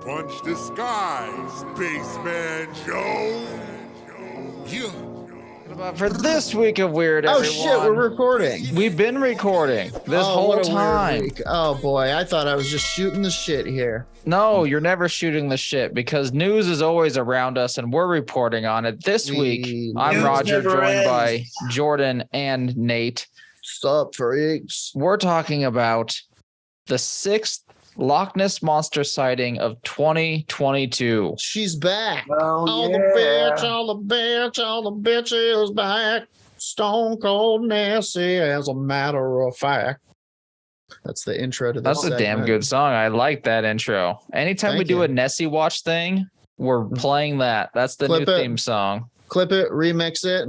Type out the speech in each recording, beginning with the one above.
Punch the sky, Spaceman Joe. Yeah. For this week of Weird, Oh everyone. shit, we're recording. We've been recording this whole what a time. weird week. Oh boy, I thought I was just shooting the shit here. No, you're never shooting the shit because news is always around us and we're reporting on it. This week, I'm News Roger, never joined ends. by Jordan and Nate. Sup, freaks? We're talking about the 6th Loch Ness Monster sighting of 2022. She's back. Oh, all yeah. the bitch is back. Stone Cold Nessie, as a matter of fact. That's the intro to this That's a damn good song. I like that intro. Anytime we Thank do you. a Nessie watch thing, we're playing that. That's the Clip new it. theme song. Clip it, remix it.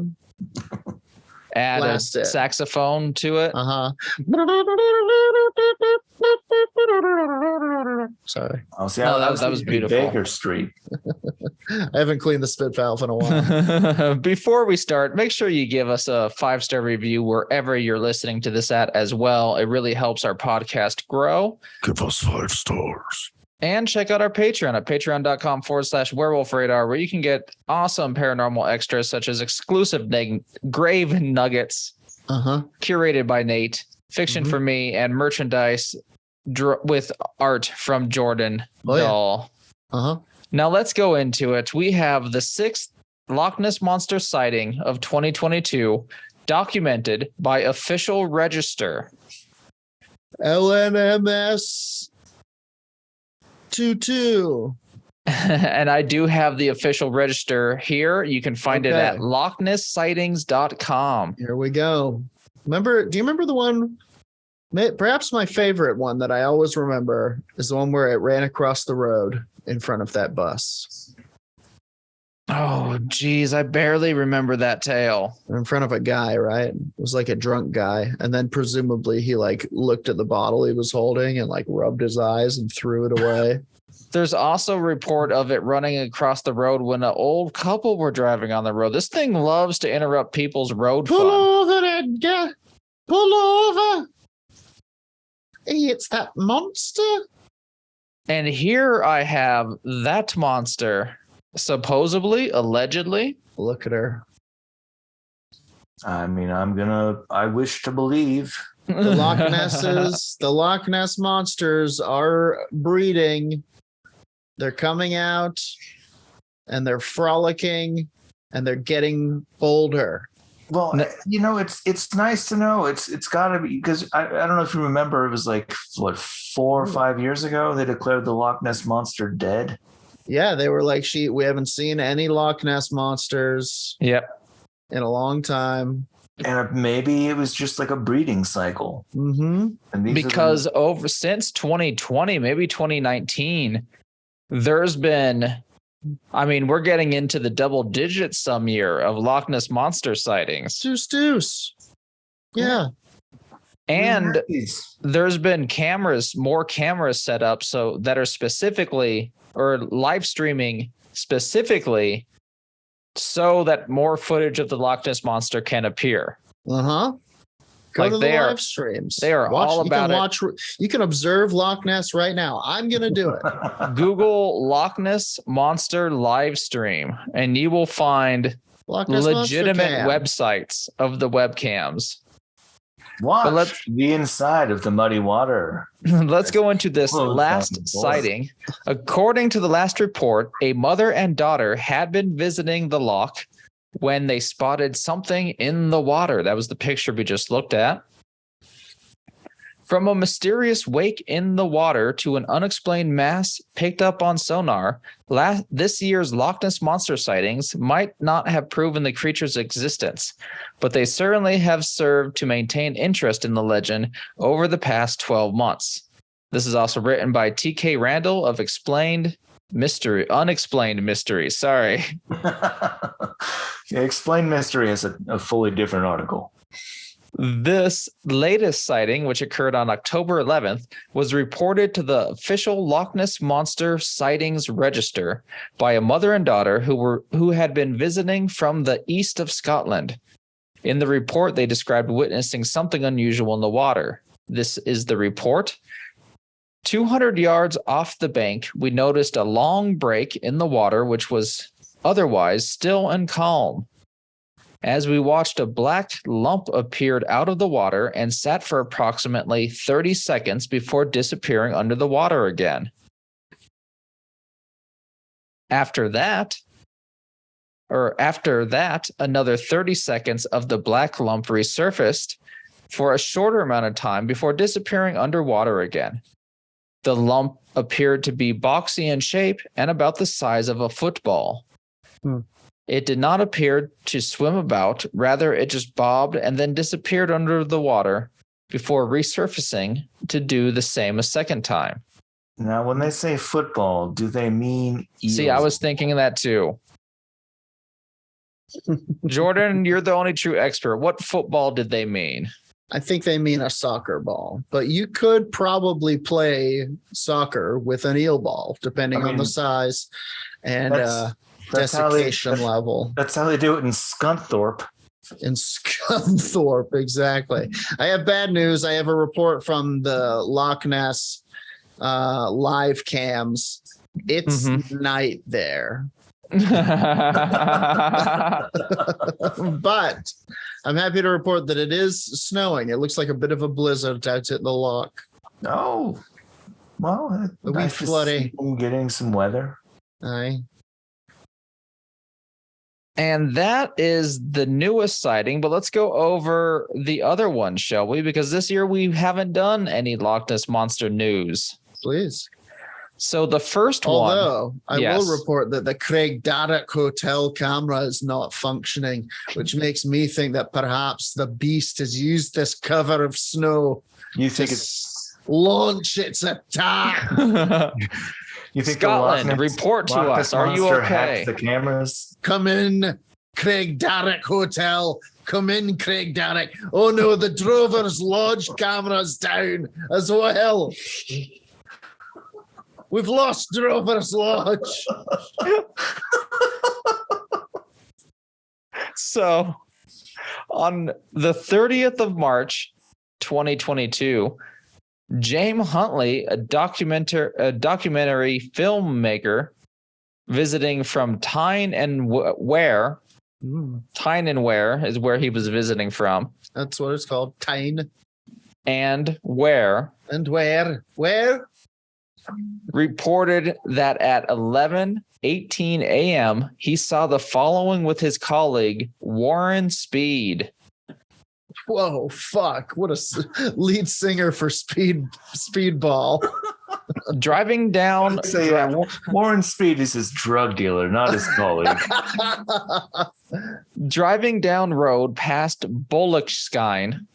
Add Blast a it. saxophone to it. Sorry, Oh, see, No, I that was beautiful. Baker Street. I haven't cleaned the spit valve in a while. Before we start, make sure you give us a 5-star review wherever you're listening to this at as well. It really helps our podcast grow. Give us 5 stars. And check out our Patreon at patreon.com/werewolf radar, where you can get awesome paranormal extras such as exclusive grave nuggets curated by Nate, fiction for me, and merchandise with art from Jordan Doll. Now let's go into it. We have the 6th Loch Ness Monster sighting of 2022 documented by official register. LNMS 22. And I do have the official register here. You can find it at lochnesssightings.com. Here we go. Do you remember the one? Perhaps my favorite one that I always remember is the one where it ran across the road in front of that bus. Oh, geez. I barely remember that tale. In front of a guy, right? It was like a drunk guy. And then presumably he like looked at the bottle he was holding and like rubbed his eyes and threw it away. There's also a report of it running across the road when an old couple were driving on the road. This thing loves to interrupt people's road Pull fun. over, that guy. Pull over. Hey, it's that monster. And here I have that monster, supposedly, allegedly. Look at her. I mean, I wish to believe. The Loch Ness monsters are breeding. They're coming out and they're frolicking and they're getting bolder. Well, it's nice to know. It's got to be, because I don't know if you remember, it was like, what, 4 or 5 years ago, they declared the Loch Ness Monster dead. Yeah, they were like, we haven't seen any Loch Ness monsters Yep. in a long time. And maybe it was just like a breeding cycle. Mm-hmm. And these Because since 2020, maybe 2019, there's been, we're getting into the double digits some year of Loch Ness Monster sightings. Deuce. Yeah. And there's been more cameras set up so that are specifically or live streaming specifically so that more footage of the Loch Ness Monster can appear. Go Like to the they are- live streams. they are all about it. You can observe Loch Ness right now. I'm going to do it. Google Loch Ness Monster live stream, and you will find Loch Ness legitimate Monster Cam. websites of the webcams. Watch the inside of the muddy water. Let's go into this Close last down the door. sighting. According to the last report, a mother and daughter had been visiting the loch when they spotted something in the water. That was the picture we just looked at. From a mysterious wake in the water to an unexplained mass picked up on sonar, this year's Loch Ness Monster sightings might not have proven the creature's existence, but they certainly have served to maintain interest in the legend over the past 12 months. This is also written by T.K. Randall of Unexplained Mysteries. Sorry. Yeah, Explain Mystery is a fully different article. This latest sighting, which occurred on October 11th, was reported to the official Loch Ness Monster Sightings Register by a mother and daughter who had been visiting from the east of Scotland. In the report, they described witnessing something unusual in the water. This is the report. 200 yards off the bank, we noticed a long break in the water, which was otherwise still and calm. As we watched, a black lump appeared out of the water and sat for approximately 30 seconds before disappearing under the water again. After that, another 30 seconds of the black lump resurfaced for a shorter amount of time before disappearing underwater again. The lump appeared to be boxy in shape and about the size of a football. It did not appear to swim about. Rather, it just bobbed and then disappeared under the water before resurfacing to do the same a second time. Now, when they say football, do they mean eels? See, I was thinking that too. Jordan, you're the only true expert. What football did they mean? I think they mean a soccer ball, but you could probably play soccer with an eel ball, depending on the size and desiccation level. That's how they do it in Scunthorpe. In Scunthorpe, exactly. I have bad news. I have a report from the Loch Ness live cams. It's night there. But I'm happy to report that it is snowing. It looks like a bit of a blizzard out at the loch. Oh, well, A wee floody. Getting some weather. Aye. And that is the newest sighting, but let's go over the other one, shall we? Because this year we haven't done any Lochness Monster news. Please. So the first Although, one. I will report that the Craig Darroch Hotel camera is not functioning, which makes me think that perhaps the beast has used this cover of snow You think to it's launch its attack. you think Scotland, the Loch Ness- report to Loch us. Ness Are you Monster okay? hacked the cameras? Come in, Craig Darroch Hotel. Come in, Craig Darroch. Oh no, the Drover's Lodge camera's down as well. We've lost Drover's Lodge. So on the 30th of March, 2022, James Huntley, a documentary filmmaker visiting from Tyne and Ware. Tyne and Ware is where he was visiting from. That's what it's called. Tyne. And Ware. And where? Where? Reported that at 11:18 a.m. he saw the following with his colleague Warren Speed. Whoa, fuck. What a lead singer for Speedball. Driving down Warren Speed is his drug dealer, not his colleague. driving down road past Boleskine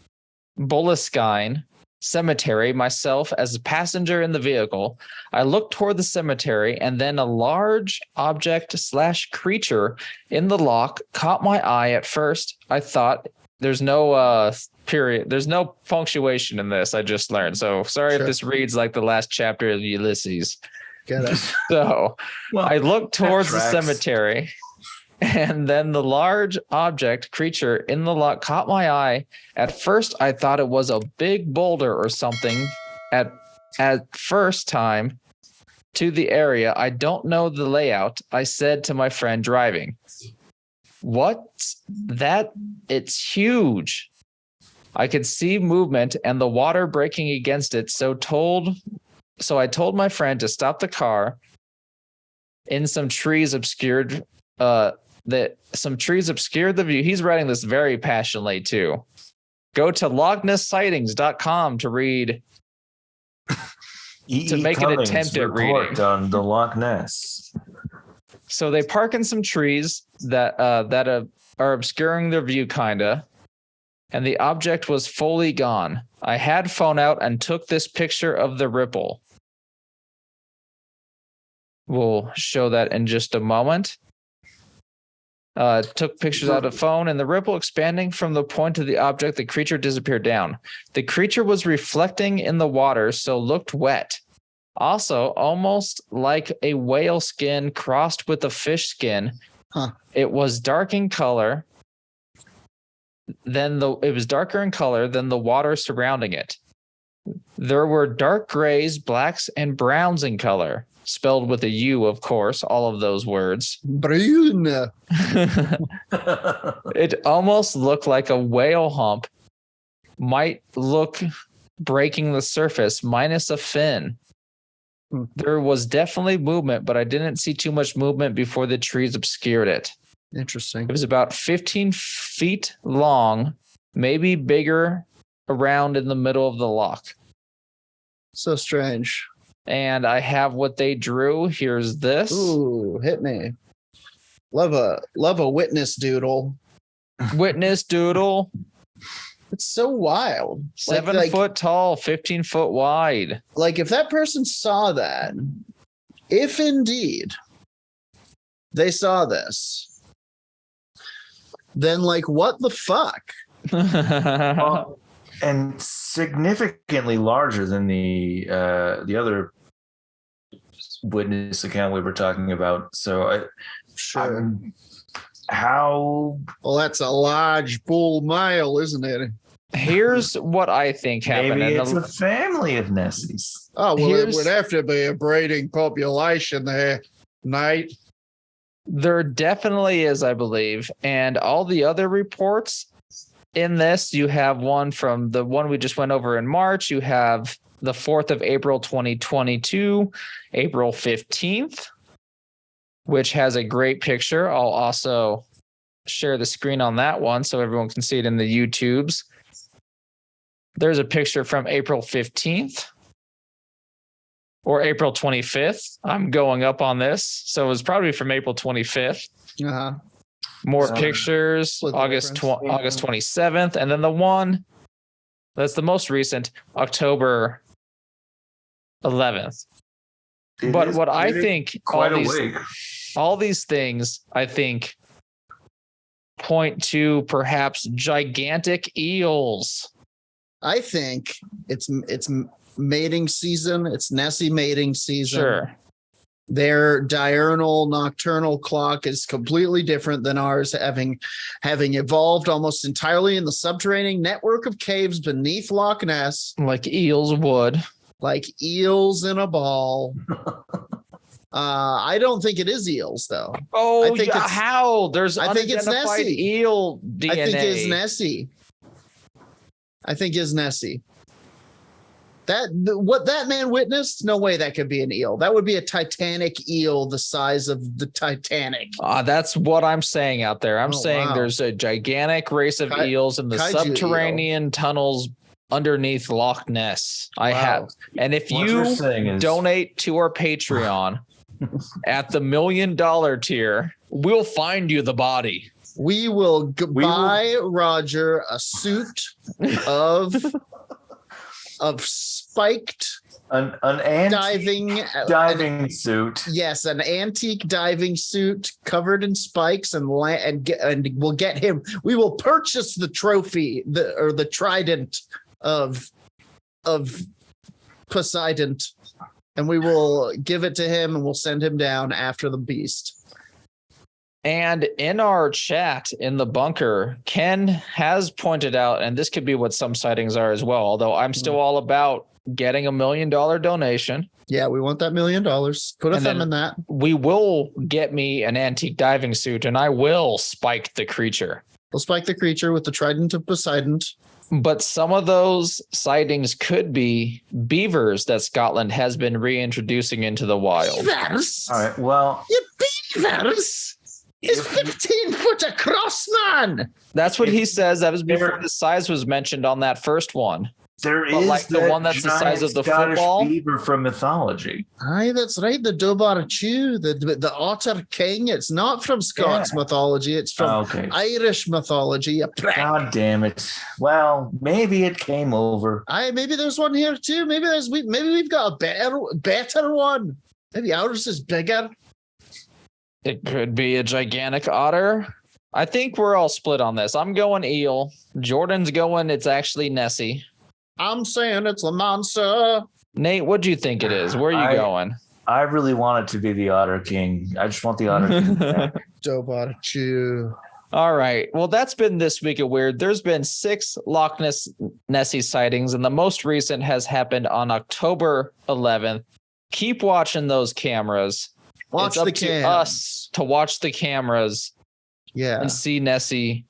Cemetery, myself as a passenger in the vehicle. I looked toward the cemetery, and then a large object / creature in the loch caught my eye. At first, I thought there's no period. There's no punctuation in this. I just learned. So sorry if this reads like the last chapter of Ulysses. Get it. So I looked towards the tracks. cemetery, and then the large object creature in the loch caught my eye. At first, I thought it was a big boulder or something. At first time to the area, I don't know the layout. I said to my friend driving, "What's that? It's huge." I could see movement and the water breaking against it. So I told my friend to stop the car. Some trees obscured the view. He's writing this very passionately too. Go to LochnessSightings.com to read. To make an attempt at reading on the Loch Ness. So they park in some trees that are obscuring their view, kinda, and the object was fully gone. I had phone out and took this picture of the ripple. We'll show that in just a moment. Took pictures out of phone, and the ripple expanding from the point of the object, the creature disappeared down. The creature was reflecting in the water, so looked wet. Also, almost like a whale skin crossed with a fish skin. Huh. It was dark in color. It was darker in color than the water surrounding it. There were dark grays, blacks, and browns in color, spelled with a U, of course, all of those words. Brune. It almost looked like a whale hump might look breaking the surface, minus a fin. There was definitely movement, but I didn't see too much movement before the trees obscured it. Interesting. It was about 15 feet long, maybe bigger around in the middle of the loch. So strange. And I have what they drew. Here's this. Ooh, hit me. Love a witness doodle. Witness doodle. It's so wild. 7 foot tall, 15 foot wide. Like if that person saw that, if indeed they saw this, then like what the fuck? Well, and significantly larger than the other witness account we were talking about. So Sure. How? Well, that's a large bull male, isn't it? Here's what I think happened. Maybe it's a family of Nessies. Oh, well, Here's- it would have to be a breeding population there, Nate. There definitely is, I believe. And all the other reports in this, you have one from the one we just went over in March. You have the 4th of April, 2022, April 15th, which has a great picture. I'll also share the screen on that one so everyone can see it in the YouTubes. There's a picture from April 15th or April 25th. I'm going up on this. So it was probably from April 25th. Uh-huh. More pictures, Split the August difference. August 27th. And then the one that's the most recent, October 11th. It But is what I pretty- think quite all awake. all these things, I think, point to perhaps gigantic eels. I think it's mating season. It's Nessie mating season. Sure. Their diurnal nocturnal clock is completely different than ours, having evolved almost entirely in the subterranean network of caves beneath Loch Ness, Like eels would. like eels in a ball. I don't think it is eels, though. Oh, I think yeah, it's- how? There's I think it's unidentified Nessie. eel DNA. I think it's Nessie. I think is Nessie. What that man witnessed, no way that could be an eel. That would be a Titanic eel the size of the Titanic. That's what I'm saying out there. I'm Oh, saying wow. there's a gigantic race of eels in the kaiju subterranean tunnels underneath Loch Ness. I Wow. have. And if What you're you saying is donate to our Patreon at the $1 million tier, we'll find you the body. We will We will- buy Roger a suit of spiked an antique diving suit. Yes, an antique diving suit covered in spikes and we'll get him. We will purchase the trophy, the trident of Poseidon, and we will give it to him, and we'll send him down after the beast. And in our chat in the bunker, Ken has pointed out, and this could be what some sightings are as well, although I'm still all about getting $1 million donation. Yeah, we want that $1 million. Put a And thumb then- in that. We will get me an antique diving suit and I will spike the creature. We'll spike the creature with the trident of Poseidon. But some of those sightings could be beavers that Scotland has been reintroducing into the wild. Beavers? All right. Well, You beavers? It's 15 foot across, man. That's what he says. That was before There- the size was mentioned on that first one. there But is like the that one that's the size giant of the Scottish football? beaver from mythology. Aye, that's right. The Dobar Chew, the Otter King. It's not from Scots mythology. It's from Okay. Irish mythology. You prick. God damn it. Well, maybe it came over. Aye, maybe there's one here too. Maybe we've got a better one. Maybe ours is bigger. It could be a gigantic otter. I think we're all split on this. I'm going eel. Jordan's going, it's actually Nessie. I'm saying it's a monster. Nate, what do you think it is? Where are you going? I really want it to be the Otter King. I just want the Otter King back. Dobar Chew. All right. Well, that's been this week of weird. There's been 6 Loch Ness Nessie sightings, and the most recent has happened on October 11th. Keep watching those cameras. Watch it's up the to cam. us to watch the cameras Yeah. and see Nessie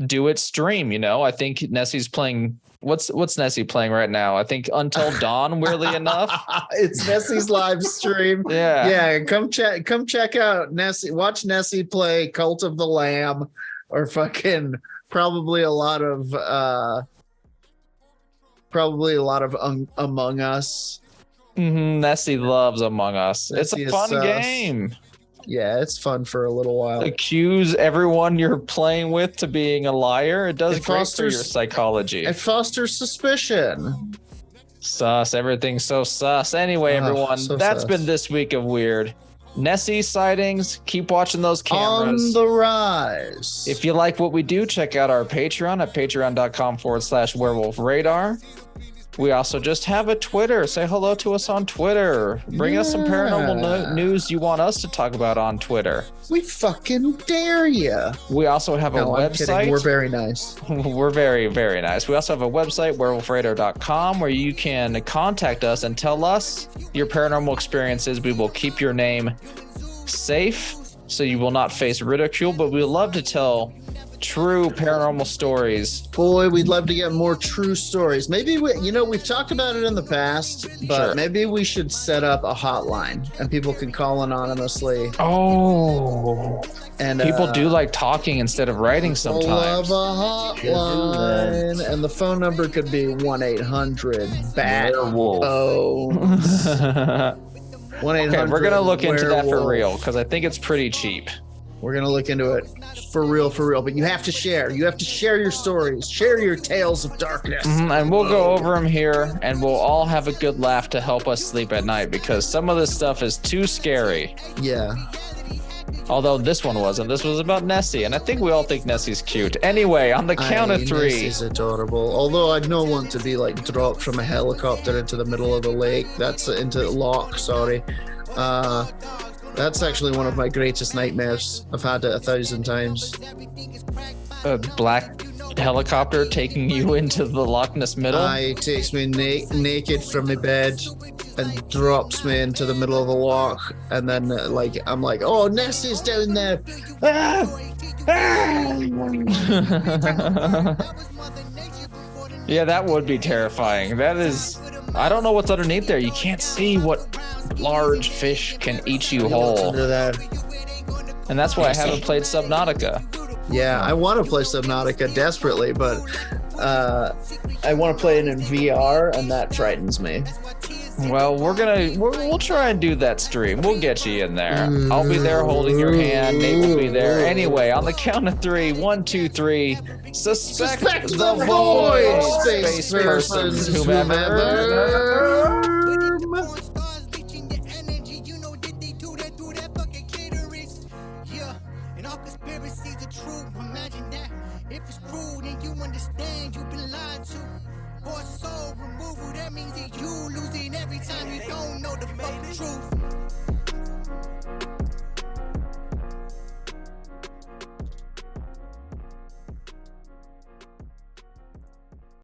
do its stream. You know, I think Nessie's playing. What's Nessie playing right now? I think Until Dawn. Weirdly enough, It's Nessie's live stream. Yeah. Yeah. Come check out Nessie. Watch Nessie play Cult of the Lamb, or fucking probably a lot of Among Us. Nessie loves Among Us. Nessie it's a is fun sus. game. Yeah, it's fun for a little while. Accuse everyone you're playing with to being a liar. It does It great for your fosters- psychology. It fosters suspicion. Sus. Everything's so sus. Anyway, Oh, everyone, so that's sus. been this week of weird. Nessie sightings. Keep watching those cameras. On the rise. If you like what we do, check out our Patreon at patreon.com/werewolf radar. We also just have a Twitter. Say hello to us on Twitter. Bring us some paranormal news you want us to talk about on Twitter. We fucking dare you. We also have a No, I'm website. kidding. We're very nice. We're very, very nice. We also have a website, werewolfradar.com, where you can contact us and tell us your paranormal experiences. We will keep your name safe so you will not face ridicule, but we love to tell true paranormal stories. Boy, we'd love to get more true stories. Maybe we've talked about it in the past, but Sure. maybe we should set up a hotline and people can call anonymously. Oh, And people do like talking instead of writing Love sometimes. a hotline, and the phone number could be 1-800-BAT. Werewolf. Oh, 1-800. Okay, we're gonna look into that for werewolf. real because I think it's pretty cheap. We're gonna look into it for real. But you have to share. You have to share your stories. Share your tales of darkness. And we'll go over them here, and we'll all have a good laugh to help us sleep at night because some of this stuff is too scary. Yeah. Although this one wasn't. This was about Nessie, and I think we all think Nessie's cute. Anyway, on the count of 3. This is adorable. Although I'd not want to be like dropped from a helicopter into the middle of a lake. That's into loch. Sorry. That's actually one of my greatest nightmares. I've had it 1,000 times. A black helicopter taking you into the Loch Ness middle. It takes me naked from my bed and drops me into the middle of the loch, and then I'm like, oh, Nessie's down there. Ah! Ah! Yeah, that would be terrifying. That is, I don't know what's underneath there. You can't see what large fish can eat you whole. Under there. And that's why I haven't played Subnautica. Yeah, I want to play Subnautica desperately, but I want to play it in VR, and that frightens me. Well, we'll try and do that stream. We'll get you in there. I'll be there holding your hand. Nate will be there. Anyway, on the count of 3, 1, 2, 3. Suspect the void, space persons, whomever. Soul removal, that means that you losing every time you don't know the fuck